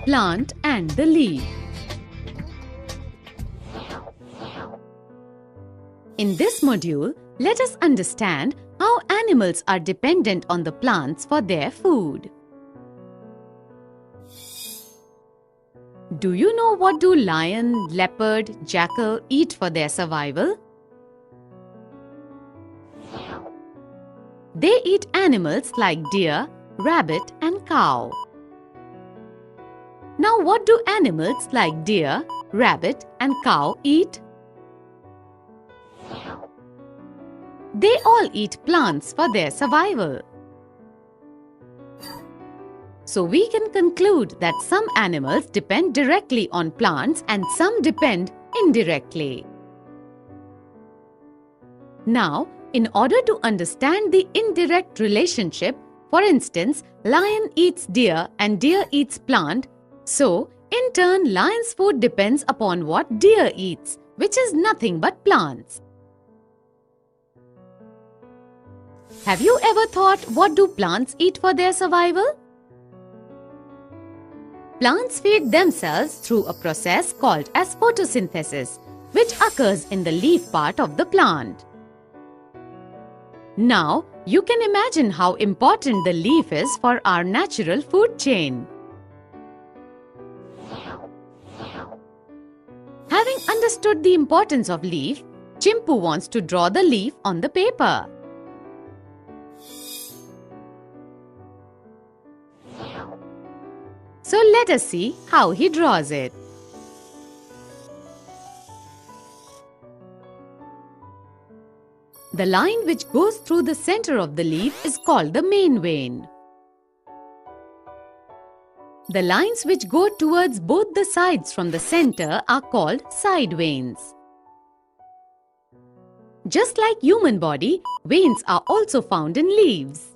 plant and the leaf. In this module, let us understand how animals are dependent on the plants for their food. Do you know what do lion, leopard, jackal eat for their survival? They eat animals like deer, rabbit and cow. Now what do animals like deer, rabbit and cow eat? They all eat plants for their survival. So we can conclude that some animals depend directly on plants and some depend indirectly. Now, in order to understand the indirect relationship, for instance, lion eats deer and deer eats plant, so in turn lion's food depends upon what deer eats, which is nothing but plants. Have you ever thought what do plants eat for their survival? Plants feed themselves through a process called as photosynthesis, which occurs in the leaf part of the plant. Now, you can imagine how important the leaf is for our natural food chain. Having understood the importance of leaf, Chimpu wants to draw the leaf on the paper. So let us see how he draws it. The line which goes through the center of the leaf is called the main vein. The lines which go towards both the sides from the center are called side veins. Just like human body, veins are also found in leaves.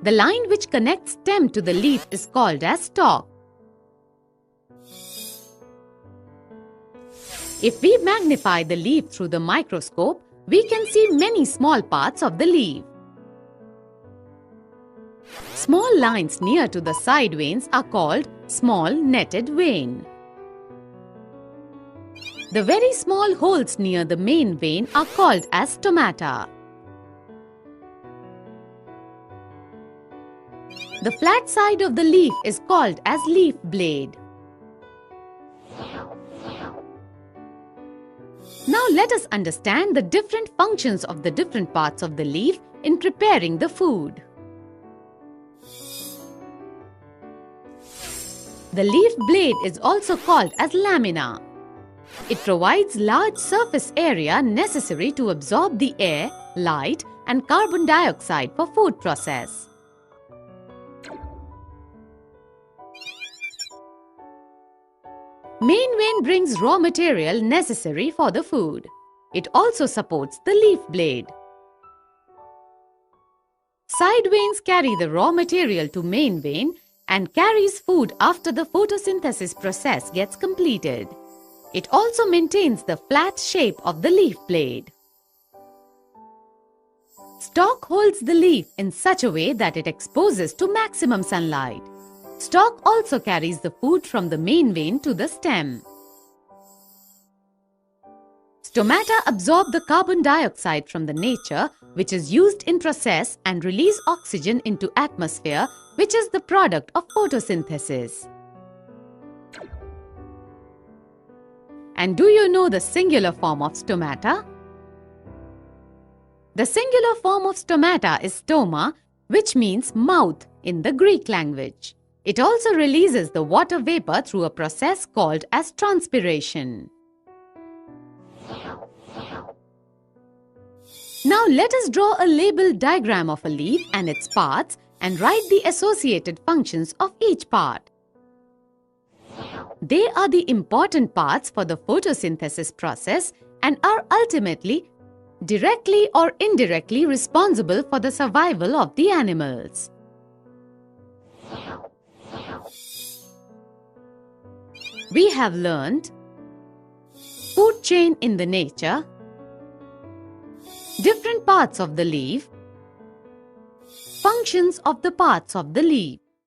The line which connects stem to the leaf is called as stalk. If we magnify the leaf through the microscope, we can see many small parts of the leaf. Small lines near to the side veins are called small netted vein. The very small holes near the main vein are called as stomata. The flat side of the leaf is called as leaf blade. Now let us understand the different functions of the different parts of the leaf in preparing the food. The leaf blade is also called as lamina. It provides large surface area necessary to absorb the air, light and carbon dioxide for food process. Main vein brings raw material necessary for the food. It also supports the leaf blade. Side veins carry the raw material to main vein and carries food after the photosynthesis process gets completed. It also maintains the flat shape of the leaf blade. Stalk holds the leaf in such a way that it exposes to maximum sunlight. Stalk also carries the food from the main vein to the stem. Stomata absorb the carbon dioxide from the nature, which is used in process, and release oxygen into atmosphere, which is the product of photosynthesis. And do you know the singular form of stomata? The singular form of stomata is stoma, which means mouth in the Greek language. It also releases the water vapor through a process called as transpiration. Now let us draw a labeled diagram of a leaf and its parts and write the associated functions of each part. They are the important parts for the photosynthesis process and are ultimately directly or indirectly responsible for the survival of the animals. We have learned food chain in the nature, different parts of the leaf, functions of the parts of the leaf.